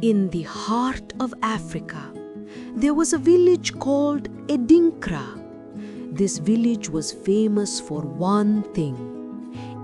In the heart of Africa, there was a village called Adinkra. This village was famous for one thing: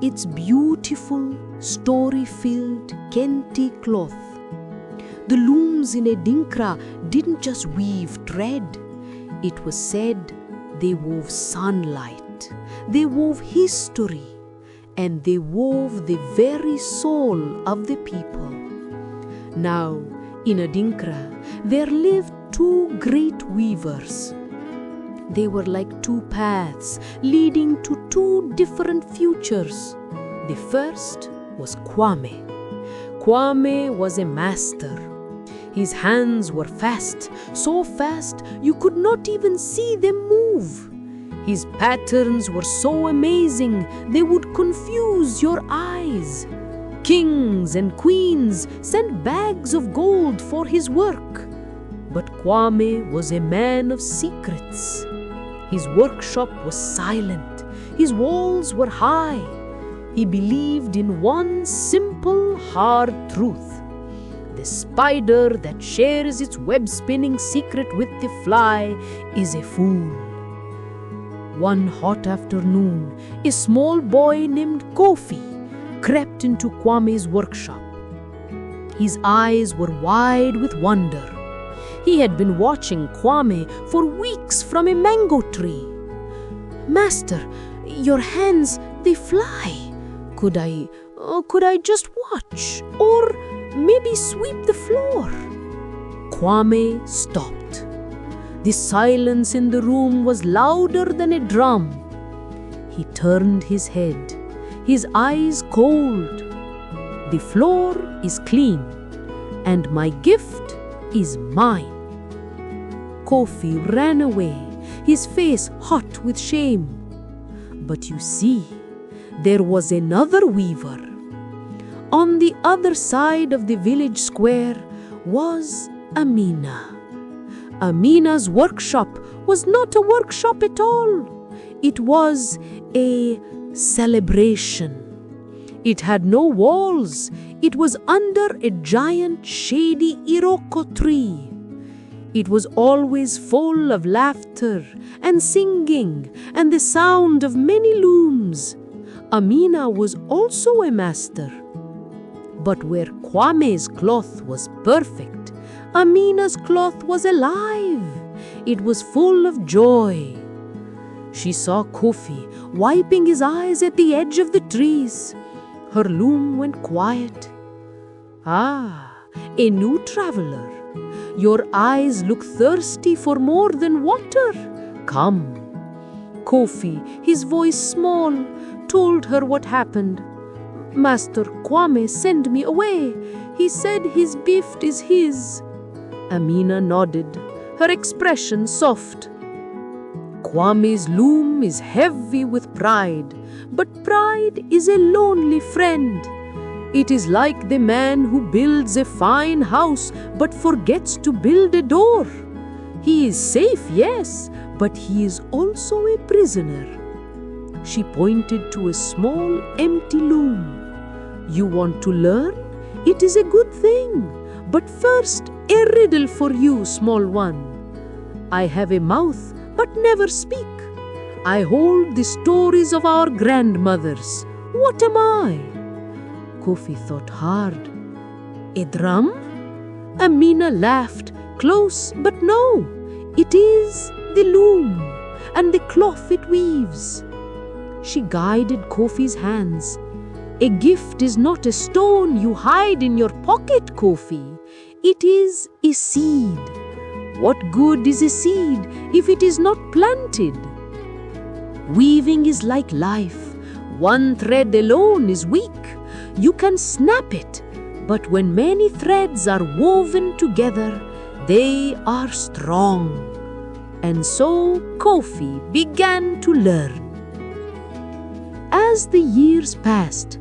its beautiful, story-filled Kente cloth. The looms in Adinkra didn't just weave thread. It was said they wove sunlight, they wove history, and they wove the very soul of the people. Now, in Adinkra, there lived two great weavers. They were like two paths leading to two different futures. The first was Kwame. Kwame was a master. His hands were fast, so fast you could not even see them move. His patterns were so amazing they would confuse your eyes. Kings and queens sent bags of gold for his work. But Kwame was a man of secrets. His workshop was silent. His walls were high. He believed in one simple, hard truth. The spider that shares its web-spinning secret with the fly is a fool. One hot afternoon, a small boy named Kofi crept into Kwame's workshop. His eyes were wide with wonder. He had been watching Kwame for weeks from a mango tree. "Master, your hands, they fly. Could I just watch? Or maybe sweep the floor?" Kwame stopped. The silence in the room was louder than a drum. He turned his head, his eyes cold. "The floor is clean, and my gift is mine." Kofi ran away, his face hot with shame. But you see, there was another weaver. On the other side of the village square was Amina. Amina's workshop was not a workshop at all. It was a celebration. It had no walls. It was under a giant shady iroko tree. It was always full of laughter and singing and the sound of many looms. Amina was also a master. But where Kwame's cloth was perfect, Amina's cloth was alive. It was full of joy. She saw Kofi wiping his eyes at the edge of the trees. Her loom went quiet. "Ah, a new traveler. Your eyes look thirsty for more than water. Come." Kofi, his voice small, told her what happened. "Master Kwame sent me away. He said his gift is his." Amina nodded, her expression soft. "Kwame's loom is heavy with pride, but pride is a lonely friend. It is like the man who builds a fine house but forgets to build a door. He is safe, yes, but he is also a prisoner." She pointed to a small empty loom. "You want to learn? It is a good thing. But first, a riddle for you, small one. I have a mouth but never speak. I hold the stories of our grandmothers. What am I?" Kofi thought hard. "A drum?" Amina laughed, close, but no. "It is the loom and the cloth it weaves." She guided Kofi's hands. "A gift is not a stone you hide in your pocket, Kofi. It is a seed. What good is a seed if it is not planted? Weaving is like life. One thread alone is weak. You can snap it, but when many threads are woven together, they are strong." And so Kofi began to learn. As the years passed,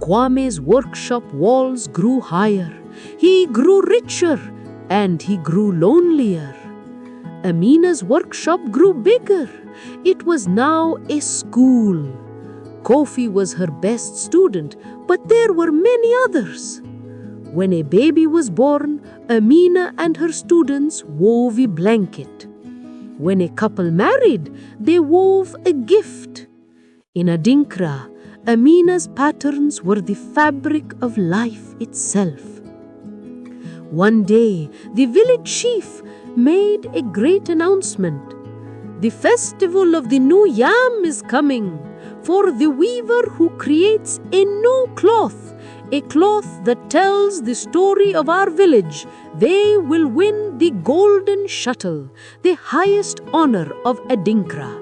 Kwame's workshop walls grew higher. He grew richer and he grew lonelier. Amina's workshop grew bigger. It was now a school. Kofi was her best student, but there were many others. When a baby was born, Amina and her students wove a blanket. When a couple married, they wove a gift. In Adinkra, Amina's patterns were the fabric of life itself. One day, the village chief made a great announcement. The festival of the new yam is coming. For the weaver who creates a new cloth, a cloth that tells the story of our village, they will win the Golden Shuttle, the highest honor of Adinkra.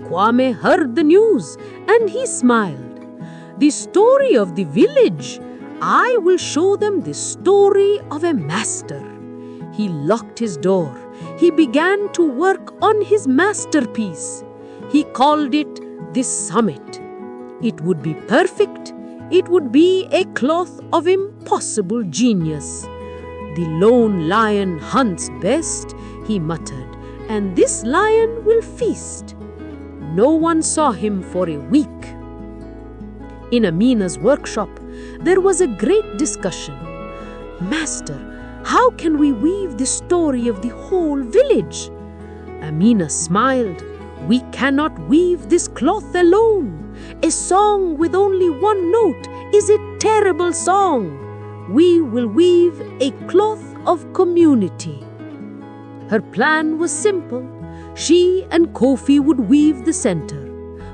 Kwame heard the news and he smiled. The story of the village. I will show them the story of a master. He locked his door. He began to work on his masterpiece. He called it the summit. It would be perfect. It would be a cloth of impossible genius. The lone lion hunts best, he muttered, and this lion will feast. No one saw him for a week. In Amina's workshop, there was a great discussion. Master, how can we weave the story of the whole village? Amina smiled. We cannot weave this cloth alone. A song with only one note is a terrible song. We will weave a cloth of community. Her plan was simple. She and Kofi would weave the center,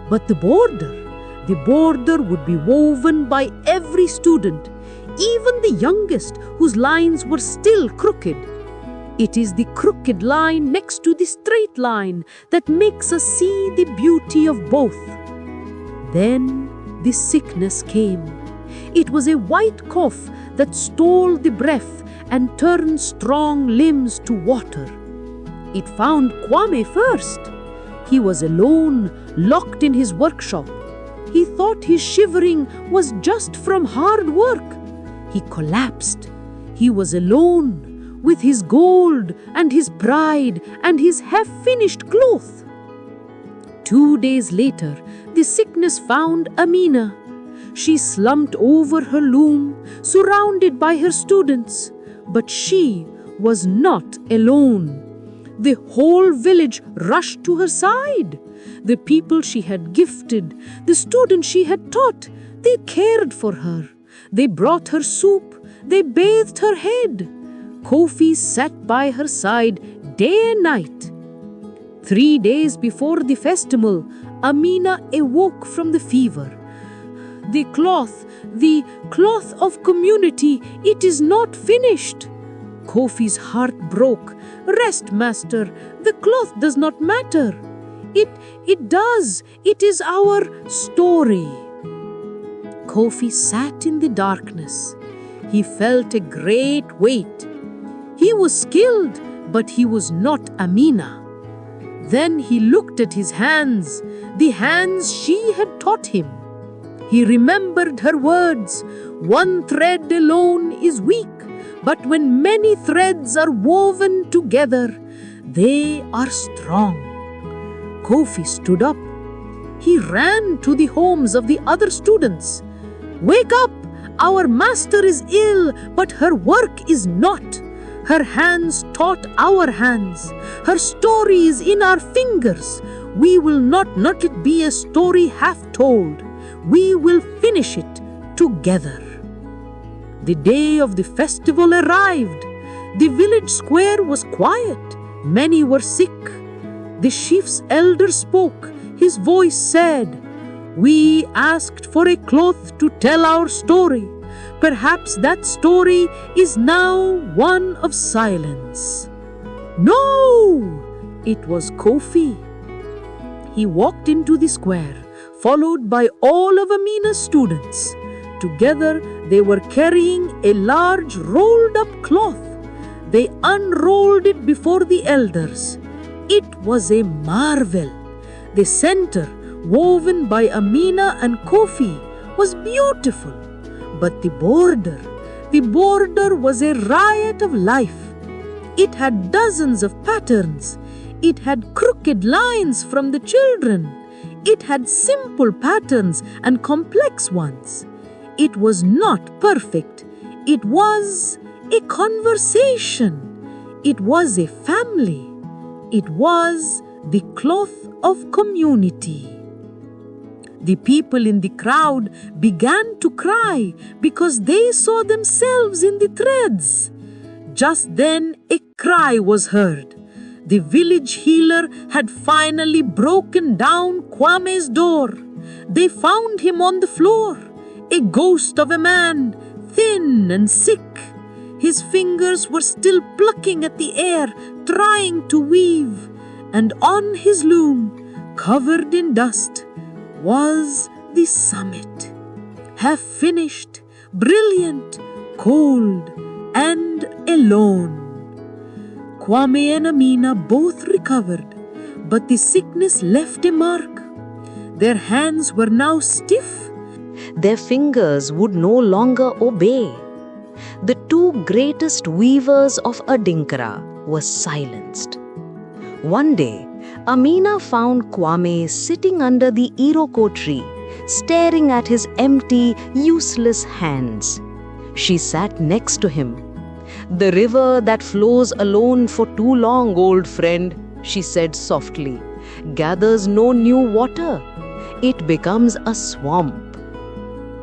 but the border would be woven by every student, even the youngest whose lines were still crooked. It is the crooked line next to the straight line that makes us see the beauty of both. Then the sickness came. It was a white cough that stole the breath and turned strong limbs to water. It found Kwame first. He was alone, locked in his workshop. He thought his shivering was just from hard work. He collapsed. He was alone, with his gold and his pride and his half-finished cloth. 2 days later, the sickness found Amina. She slumped over her loom, surrounded by her students. But she was not alone. The whole village rushed to her side. The people she had gifted, the students she had taught, they cared for her. They brought her soup. They bathed her head. Kofi sat by her side day and night. 3 days before the festival, Amina awoke from the fever. The cloth of community, it is not finished. Kofi's heart broke. Rest, master. The cloth does not matter. It does. It is our story. Kofi sat in the darkness. He felt a great weight. He was skilled, but he was not Amina. Then he looked at his hands, the hands she had taught him. He remembered her words. One thread alone is weak, but when many threads are woven together, they are strong. Kofi stood up. He ran to the homes of the other students. Wake up! Our master is ill, but her work is not. Her hands taught our hands. Her story is in our fingers. We will not let it be a story half told. We will finish it together. The day of the festival arrived. The village square was quiet. Many were sick. The chief's elder spoke. His voice said, "We asked for a cloth to tell our story. Perhaps that story is now one of silence." No! It was Kofi. He walked into the square, followed by all of Amina's students. Together, they were carrying a large rolled-up cloth. They unrolled it before the elders. It was a marvel. The center, woven by Amina and Kofi, was beautiful. But the border was a riot of life. It had dozens of patterns. It had crooked lines from the children. It had simple patterns and complex ones. It was not perfect. It was a conversation. It was a family. It was the cloth of community. The people in the crowd began to cry because they saw themselves in the threads. Just then, a cry was heard. The village healer had finally broken down Kwame's door. They found him on the floor, a ghost of a man, thin and sick. His fingers were still plucking at the air, trying to weave, and on his loom, covered in dust, was the summit. Half finished, brilliant, cold, and alone. Kwame and Amina both recovered, but the sickness left a mark. Their hands were now stiff. Their fingers would no longer obey. The two greatest weavers of Adinkra were silenced. One day, Amina found Kwame sitting under the iroko tree, staring at his empty, useless hands. She sat next to him. "The river that flows alone for too long, old friend," she said softly, "gathers no new water. It becomes a swamp."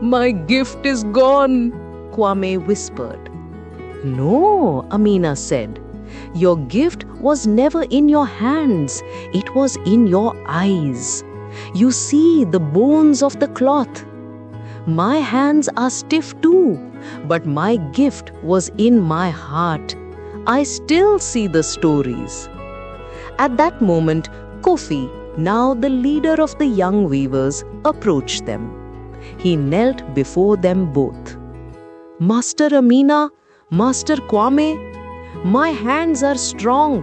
"My gift is gone," Kwame whispered. "No," Amina said. "Your gift was never in your hands. It was in your eyes. You see the bones of the cloth. My hands are stiff too, but my gift was in my heart. I still see the stories." At that moment, Kofi, now the leader of the young weavers, approached them. He knelt before them both. "Master Amina, Master Kwame, my hands are strong,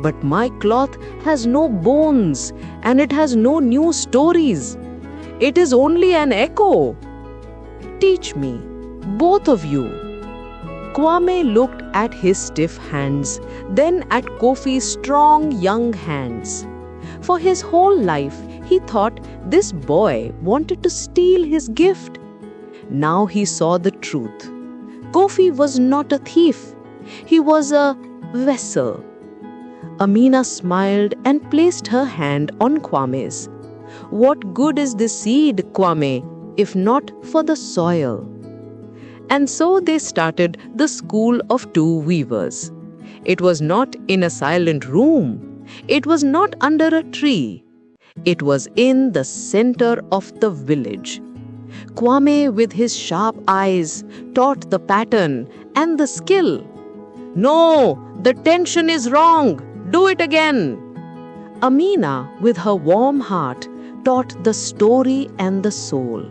but my cloth has no bones and it has no new stories. It is only an echo. Teach me, both of you." Kwame looked at his stiff hands, then at Kofi's strong young hands. For his whole life, he thought this boy wanted to steal his gift. Now he saw the truth. Kofi was not a thief. He was a vessel. Amina smiled and placed her hand on Kwame's. "What good is this seed, Kwame, if not for the soil?" And so they started the School of Two Weavers. It was not in a silent room. It was not under a tree. It was in the center of the village. Kwame, with his sharp eyes, taught the pattern and the skill. "No, the tension is wrong. Do it again." Amina, with her warm heart, taught the story and the soul.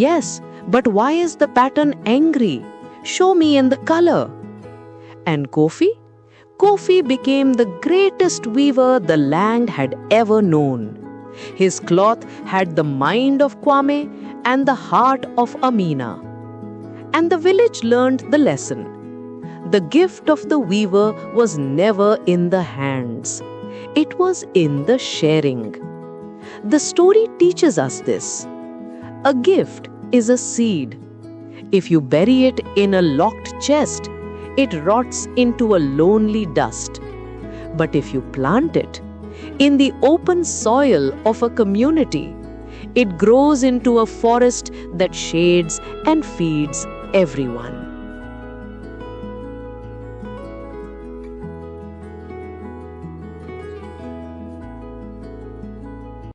"Yes, but why is the pattern angry? Show me in the color." And Kofi? Kofi became the greatest weaver the land had ever known. His cloth had the mind of Kwame and the heart of Amina. And the village learned the lesson. The gift of the weaver was never in the hands. It was in the sharing. The story teaches us this. A gift is a seed. If you bury it in a locked chest, it rots into a lonely dust. But if you plant it in the open soil of a community, it grows into a forest that shades and feeds everyone.